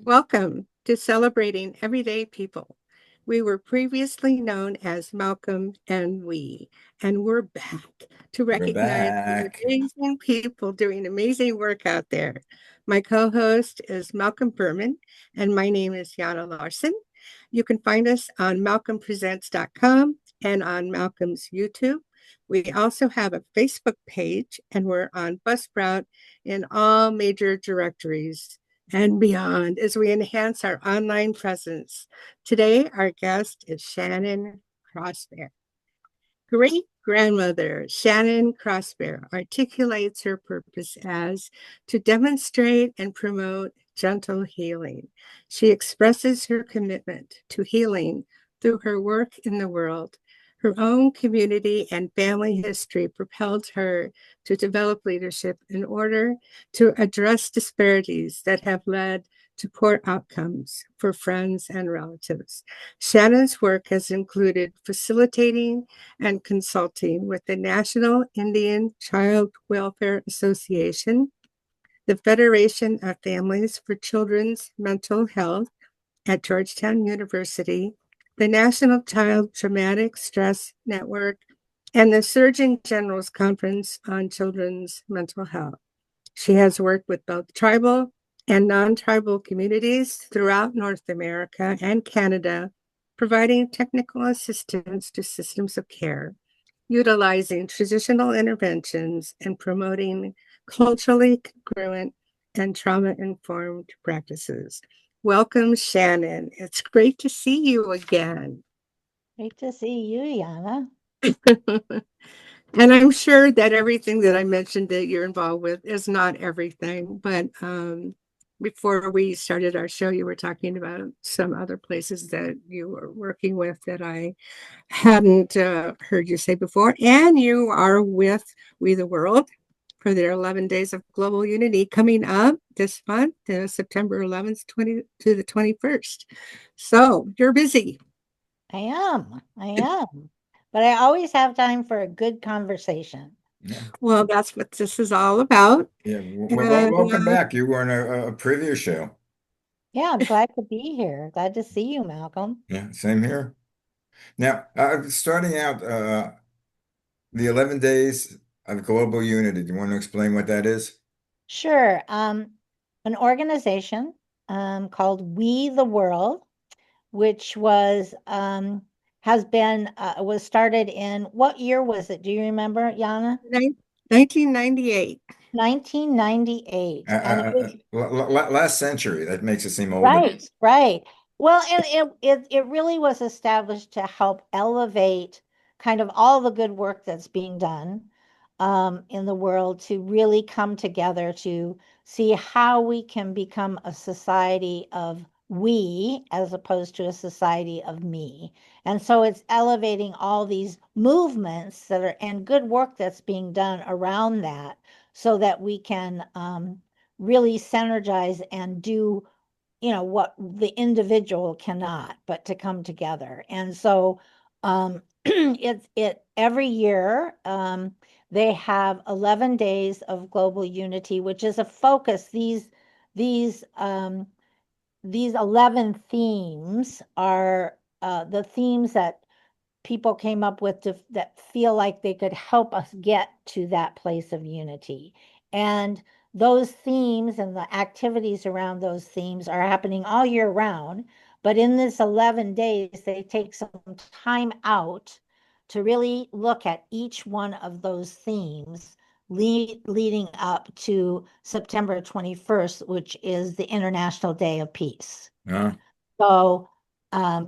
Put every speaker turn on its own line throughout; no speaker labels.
Welcome to Celebrating Everyday People. We were previously known as Malcolm and We, and we're back to
We're
recognize the
back.
amazing people doing amazing work out there. My co host is Malcolm Berman, and my name is Yana Larson. You can find us on malcolmpresents.com and on Malcolm's YouTube. We also have a Facebook page, and we're on Buzzsprout in all major directories and beyond as we enhance our online presence. Today, our guest is Shannon CrossBear. Great grandmother Shannon CrossBear articulates her purpose as to demonstrate and promote gentle healing. She expresses her commitment to healing through her work in the world. Her own community and family history propelled her to develop leadership in order to address disparities that have led to poor outcomes for friends and relatives. Shannon's work has included facilitating and consulting with the National Indian Child Welfare Association, the Federation of Families for Children's Mental Health at Georgetown University, the National Child Traumatic Stress Network, and the Surgeon General's Conference on Children's Mental Health. She has worked with both tribal and non-tribal communities throughout North America and Canada, providing technical assistance to systems of care, utilizing traditional interventions, and promoting culturally congruent and trauma-informed practices. Welcome, Shannon. It's great to see you again.
Great to see you, Yana.
And I'm sure that everything that I mentioned that you're involved with is not everything, but before we started our show, you were talking about some other places that you were working with that I hadn't heard you say before. And you are with We the World for their 11 Days of Global Unity coming up this month, September 11th to the 21st. So you're busy.
I am. But I always have time for a good conversation.
Yeah,
Well, that's what this is all about.
yeah.
And
Welcome back. You were in a previous show.
Yeah, I'm glad to be here. Glad to see you, Malcolm.
Yeah, same here. Now, starting out, the 11 days of global unity. Do you want to explain what that is?
Sure. An organization called We the World, which was started in what year was it? Do you remember, Yana?
1998.
1998. And it was
Last century. That makes it seem older.
right, right. Well, and it really was established to help elevate kind of all the good work that's being done in the world to really come together to see how we can become a society of we as opposed to a society of me. And so it's elevating all these movements that are and good work that's being done around that so that we can really synergize and do what the individual cannot but to come together. And so it every year they have 11 days of global unity, which is a focus. These um these 11 themes are the themes that people came up with that feel like they could help us get to that place of unity. And those themes and the activities around those themes are happening all year round. But in this 11 days, they take some time out to really look at each one of those themes leading up to September 21st, which is the International Day of Peace.
Uh,
So,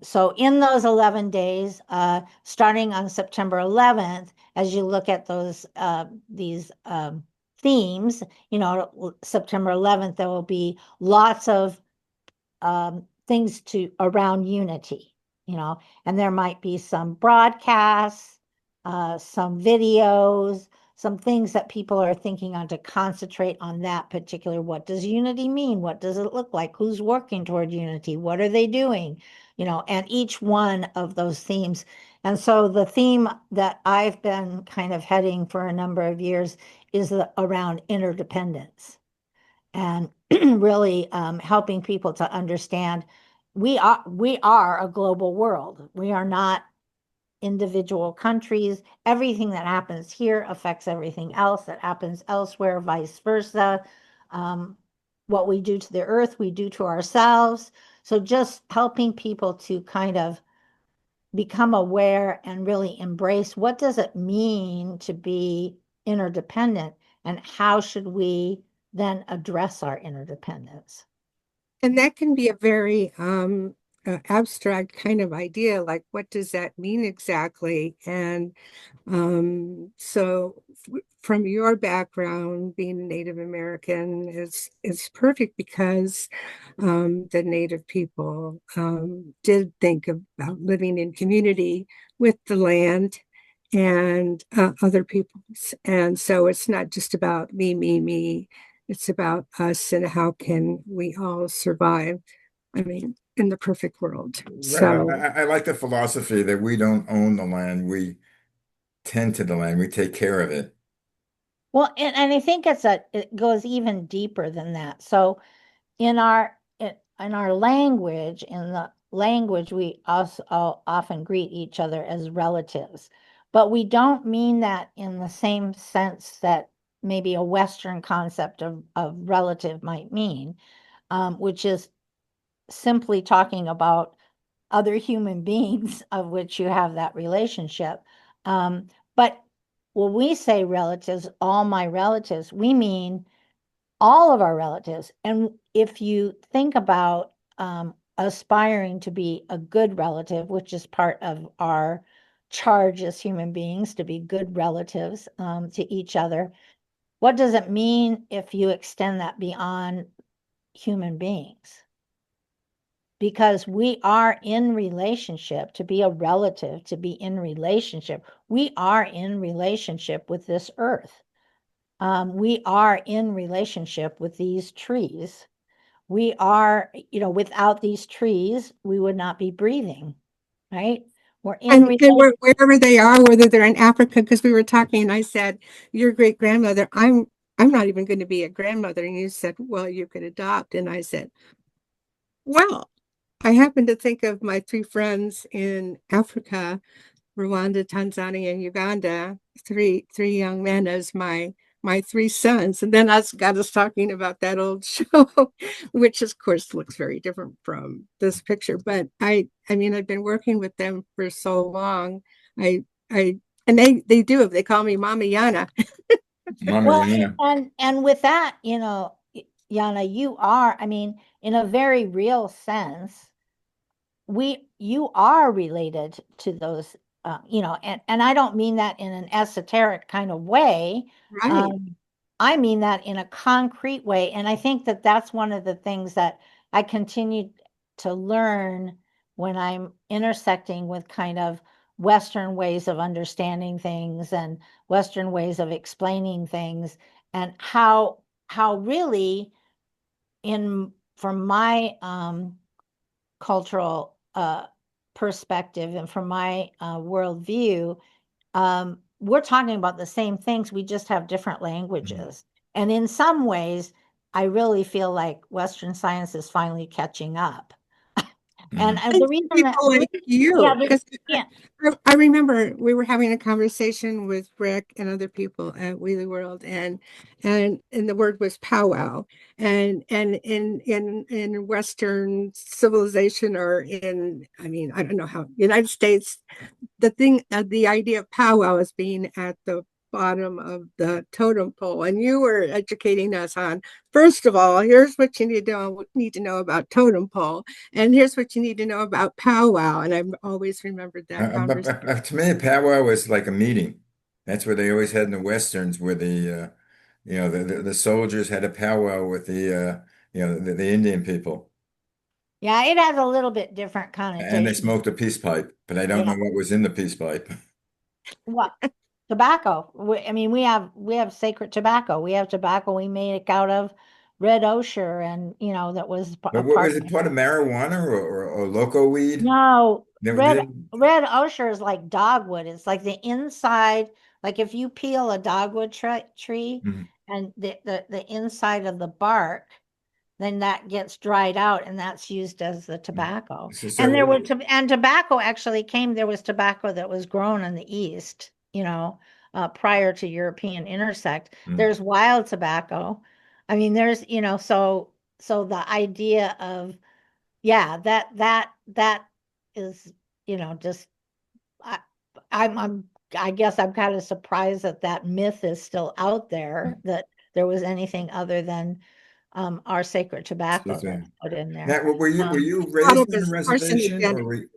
so in those 11 days, starting on September 11th, as you look at these themes, September 11th, there will be lots of things around unity, and there might be some broadcasts, some videos, some things that people are thinking on to concentrate on that particular. What does unity mean? What does it look like? Who's working toward unity? What are they doing? And each one of those themes. And so the theme that I've been kind of heading for a number of years is around interdependence. And really helping people to understand we are a global world. We are not individual countries. Everything that happens here affects everything else that happens elsewhere, vice versa. Um, what we do to the earth, we do to ourselves. So just helping people to kind of become aware and really embrace what does it mean to be interdependent and how should we then address our interdependence.
And that can be a very abstract kind of idea, like what does that mean exactly? And so from your background, being a Native American is perfect because the Native people did think about living in community with the land and other peoples. And so it's not just about me, me, me. It's about us and how can we all survive. I mean, in the perfect world.
Right.
So,
I like the philosophy that we don't own the land. We tend to the land. We take care of it.
Well, and I think it goes even deeper than that. So in our language, in the language, we also often greet each other as relatives, but we don't mean that in the same sense that maybe a Western concept of relative might mean, which is simply talking about other human beings of which you have that relationship. But when we say relatives, all my relatives, we mean all of our relatives. And if you think about aspiring to be a good relative, which is part of our charge as human beings to be good relatives to each other, what does it mean if you extend that beyond human beings? Because we are in relationship, to be a relative, to be in relationship, we are in relationship with this earth. We are in relationship with these trees. We are, without these trees, we would not be breathing, right? We're in
and
relation.
wherever they are, whether they're in Africa, because we were talking, and I said, your great grandmother, I'm not even going to be a grandmother. And you said, well, you could adopt. And I said, well, I happen to think of my three friends in Africa, Rwanda, Tanzania, and Uganda, three young men as my three sons. And then us got us talking about that old show, which of course looks very different from this picture. But I mean, I've been working with them for so long. I and they do. They call me Mama Yana.
Mama,
Well,
yeah.
and with that, Yana, you are, I mean, in a very real sense, you are related to those and I don't mean that in an esoteric kind of way.
Right.
um, I mean that in a concrete way, and I think that that's one of the things that I continue to learn when I'm intersecting with kind of Western ways of understanding things and Western ways of explaining things, and how really in from my cultural perspective and from my worldview, we're talking about the same things. We just have different
Mhm.
languages. And in some ways, I really feel like Western science is finally catching up. And
Mhm.
the
And
reason that,
people like
yeah,
you, because
yeah,
I remember we were having a conversation with Rick and other people at Wheelie World, and the word was powwow, and in Western civilization, or in, I mean, I don't know how, United States, the idea of powwow as being at the bottom of the totem pole. And you were educating us on, first of all, here's what you need to know about totem pole, and here's what you need to know about powwow. And I've always remembered that conversation.
To me, a powwow was like a meeting. That's what they always had in the Westerns, where the soldiers had a powwow with the Indian people,
yeah, it has a little bit different
and they
connotation.
smoked a peace pipe, but I don't know
Yeah.
what was in the peace pipe.
What? Tobacco. I mean, we have sacred tobacco. We have tobacco we make out of red ochre, and that was a
But what
part
was
of
it,
it.
part of marijuana or loco weed?
No,
They didn't.
red ochre is like dogwood. It's like the inside, like if you peel a dogwood tree
Mhm.
and the inside of the bark, then that gets dried out and that's used as the tobacco.
So,
And there
so
were and tobacco actually there was tobacco that was grown in the East, prior to European intersect. There's wild tobacco. I mean, there's, so the idea of, yeah, that is, just I, I guess I'm kind of surprised that that myth is still out there, that there was anything other than our sacred tobacco that's put in there.
now, were you
Thought
raised
it
on a
was
reservation, or
carcinogenic.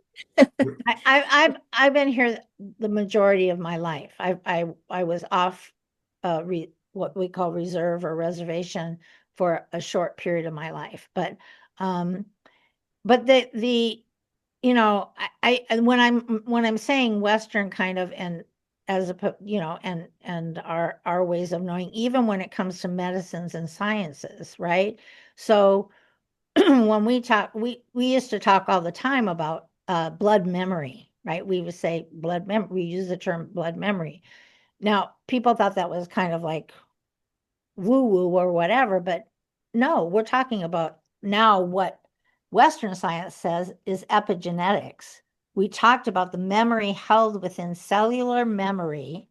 I've been here the majority of my life. I was off what we call reserve or reservation for a short period of my life, but the and when I'm saying Western kind of, and as a and our ways of knowing, even when it comes to medicines and sciences, right? So when we used to talk all the time about blood memory, right? We would say blood memory. We use the term blood memory. Now, people thought that was kind of like woo woo or whatever, but no, we're talking about now what Western science says is epigenetics. We talked about the memory held within cellular memory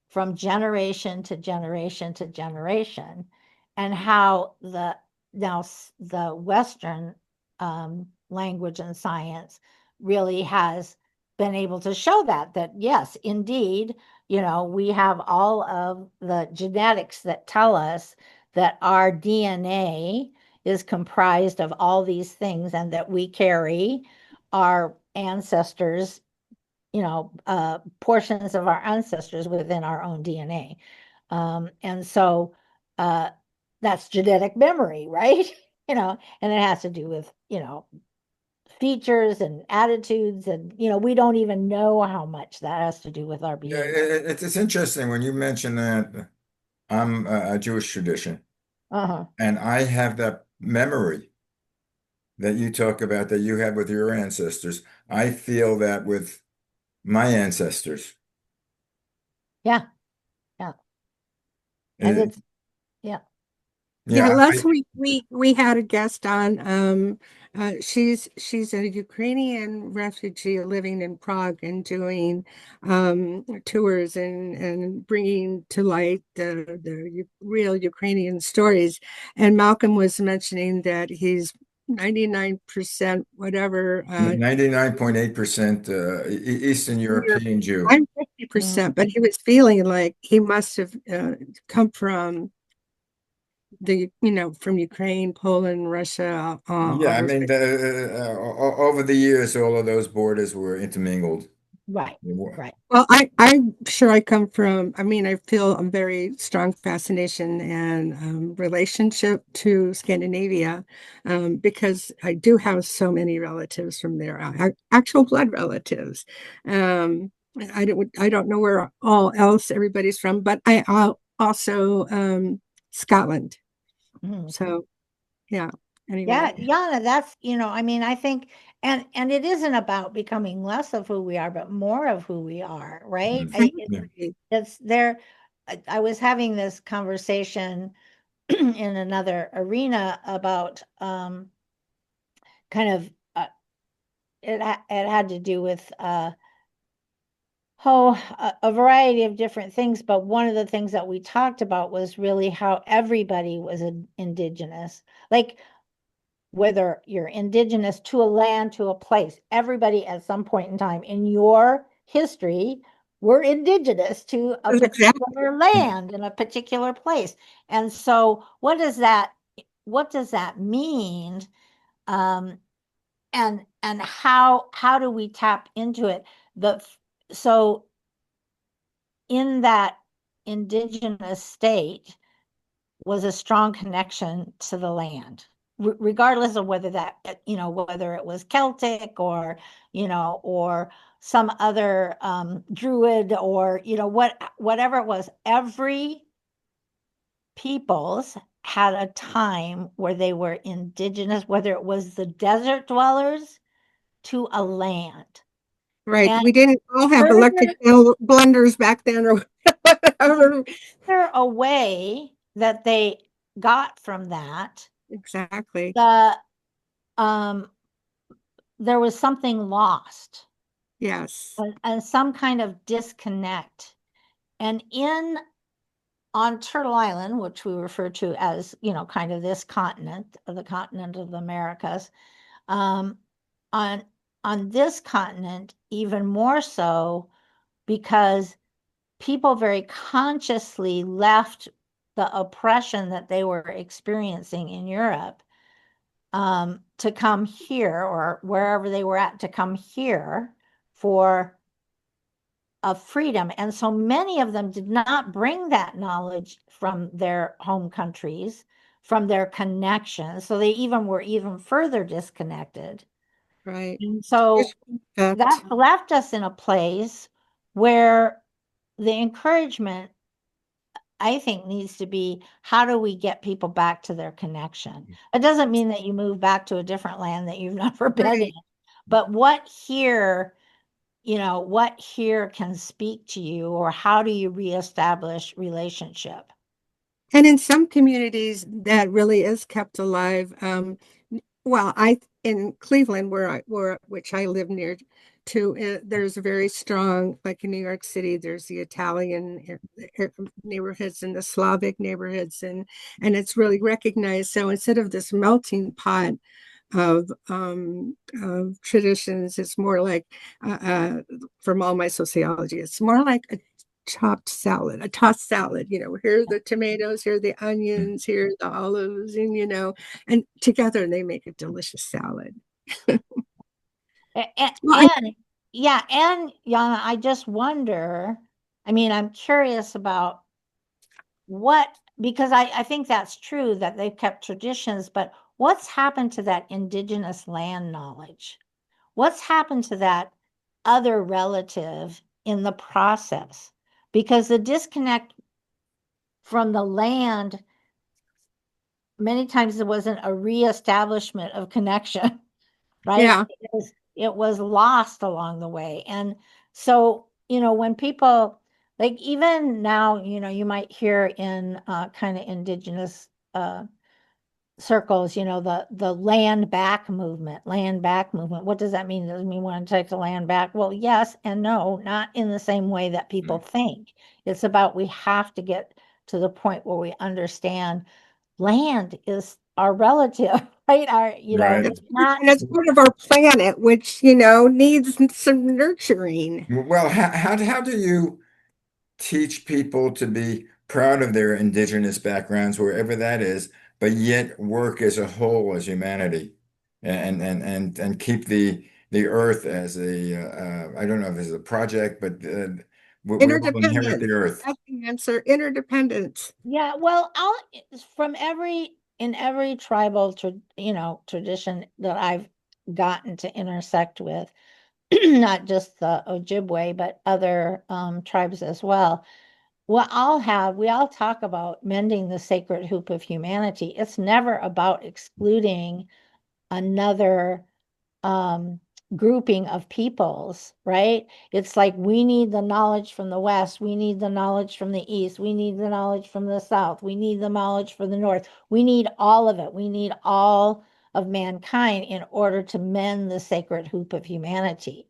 from generation to generation to generation, and how the Western language and science really has been able to show that yes, indeed, we have all of the genetics that tell us that our DNA is comprised of all these things, and that we carry our ancestors, portions of our ancestors within our own DNA. And so that's genetic memory, right? And it has to do with, features and attitudes. And, we don't even know how much that has to do with our
yeah,
behavior.
it's interesting when you mention that. I'm a Jewish tradition,
Uh-huh.
and I have that memory that you talk about that you had with your ancestors. I feel that with my ancestors.
Yeah. Yeah. And
Uh,
it's, yeah.
Yeah,
yeah,
last week we had a guest on. She's a Ukrainian refugee living in Prague and doing tours and bringing to light the real Ukrainian stories. And Malcolm was mentioning that he's 99% whatever
99.8% Eastern European Jew.
I'm
Mhm.
50%, but he was feeling like he must have come from from Ukraine, Poland, Russia,
Yeah,
all
I
those
mean, over the years, all of those borders were intermingled.
Right. Right.
Well, I'm sure I come from, I mean, I feel a very strong fascination and relationship to Scandinavia because I do have so many relatives from there, actual blood relatives. Um, I don't know where all else everybody's from, but also Scotland.
Mhm.
So, yeah,
Yeah,
anyway.
Yana, that's, I mean, I think, and it isn't about becoming less of who we are, but more of who we are, right?
Mhm.
I
Yeah.
agree.
It's there. I was having this conversation in another arena about kind of it had to do with a variety of different things, but one of the things that we talked about was really how everybody was indigenous. Like, whether you're indigenous to a land, to a place, everybody at some point in time in your history were indigenous to a
Exactly.
particular land in a particular place. And so what does that mean? Um, and how do we tap into it? So in that indigenous state was a strong connection to the land, regardless of whether whether it was Celtic or, or some other Druid, or, whatever it was. Every peoples had a time where they were indigenous, whether it was the desert dwellers to a land.
Right.
And
We didn't all have electric
further,
blenders back then or whatever.
further away that they got from that,
exactly.
The um there was something lost
Yes,
and some kind of disconnect. And in on Turtle Island, which we refer to as, kind of this continent, the continent of the Americas, um, on on this continent, even more so because people very consciously left the oppression that they were experiencing in Europe, to come here or wherever they were at to come here for of freedom. And so many of them did not bring that knowledge from their home countries, from their connections. So they even were even further disconnected.
right.
And so that
Effect.
left us in a place where the encouragement, I think, needs to be, how do we get people back to their connection? It doesn't mean that you move back to a different land that you've never been in,
Right.
but what here can speak to you, or how do you reestablish relationship?
And in some communities, that really is kept alive. Well, in Cleveland, which I live near to, there's a very strong, like in New York City, there's the Italian neighborhoods and the Slavic neighborhoods, and it's really recognized. So instead of this melting pot of traditions, it's more like, from all my sociology, it's more like a chopped salad, a tossed salad. Here are the tomatoes, here are the onions, here are the olives, and together they make a delicious salad. Well,
And yeah, and Yana, I just wonder, I mean, I'm curious about what, because I think that's true that they've kept traditions, but what's happened to that indigenous land knowledge? What's happened to that other relative in the process? Because the disconnect from the land, many times it wasn't a reestablishment of connection, right?
yeah,
It was lost along the way. And so, when people, like, even now, you might hear in kind of indigenous circles, the land back movement. What does that mean? Does it mean we want to take the land back? Well, yes and no, not in the same way that people think. It's about, we have to get to the point where we understand land is our relative, right?
Right.
It's not.
and it's part of our planet, which needs some nurturing.
Well, how do you teach people to be proud of their indigenous backgrounds, wherever that is, but yet work as a whole as humanity, and keep the earth as I don't know if it's a project, but we all inherit the
Interdependence.
earth.
That's the answer. Interdependence.
Yeah, well, from every tribal tradition that I've gotten to intersect with, not just the Ojibwe, but other tribes as well. We all talk about mending the sacred hoop of humanity. It's never about excluding another um, grouping of peoples, right? It's like, we need the knowledge from the West, we need the knowledge from the East, we need the knowledge from the South, we need the knowledge from the North. We need all of it. We need all of mankind in order to mend the sacred hoop of humanity.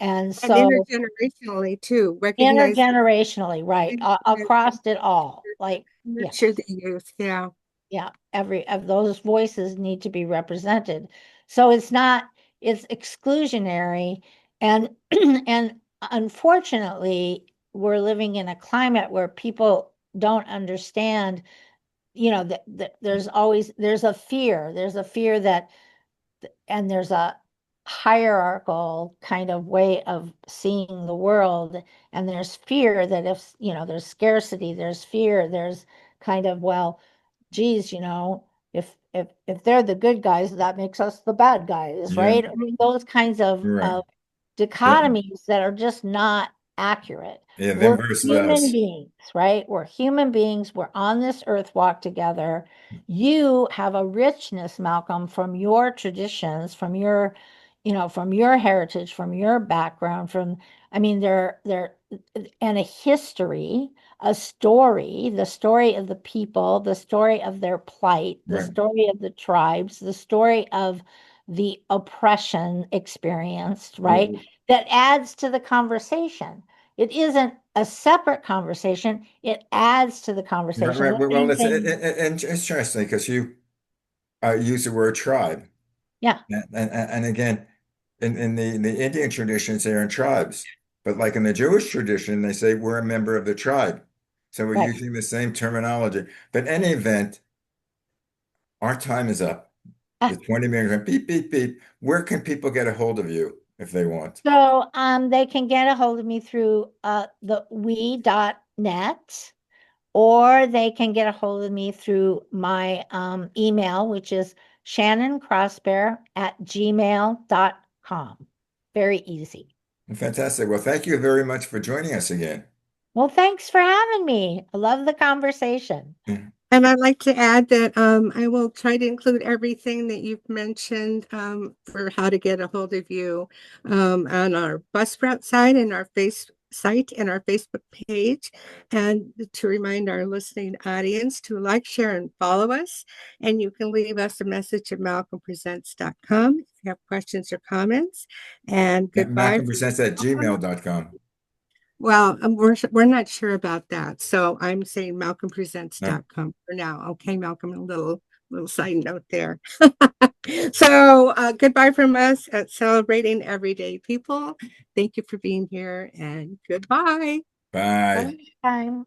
And
And
so,
intergenerationally too, recognize
intergenerationally, right, across it all, like,
nurture
yes.
the youth. Yeah.
Yeah, every of those voices need to be represented. So it's exclusionary, and and unfortunately, we're living in a climate where people don't understand, that there's a fear that, and there's a hierarchical kind of way of seeing the world, and there's fear that, if there's scarcity, there's fear, there's kind of, well, geez, if they're the good guys, that makes us the bad guys,
Yeah,
right? I mean, those kinds of,
you're right.
dichotomies that are just not accurate.
Yeah, them
We're
versus
human
us.
beings, right? We're human beings. We're on this earth walk together. You have a richness, Malcolm, from your traditions, from your, from your heritage, from your background, I mean, and a history, a story, the story of the people, the story of their plight, the
Right.
story of the tribes, the story of the oppression experienced, right?
Well,
That adds to the conversation. It isn't a separate conversation, it adds to the
right,
conversation.
right.
The
Well,
same
it's
thing.
interesting because you use the word tribe.
Yeah,
And again, in the Indian traditions, they're in tribes. But like in the Jewish tradition, they say we're a member of the tribe. So we're
right.
using the same terminology. But in any event, our time is up. The
Ah,
20 minutes went beep, beep, beep. Where can people get a hold of you if they want?
so they can get a hold of me through the we.net, or they can get a hold of me through my email, which is shannoncrossbear@gmail.com. Very easy.
Fantastic. Well, thank you very much for joining us again.
Well, thanks for having me. I love the conversation.
And I'd like to add that I will try to include everything that you've mentioned for how to get a hold of you on our bus route site and our face site and our Facebook page. And to remind our listening audience to like, share, and follow us. And you can leave us a message at malcolmpresents.com if you have questions or comments. And goodbye.
Malcolm presents at gmail.com.
Well, we're not sure about that. So I'm saying
No.
malcolmpresents.com for now. Okay, Malcolm, a little side note there. So goodbye from us at Celebrating Everyday People. Thank you for being here and goodbye.
Bye.
Bye. Time.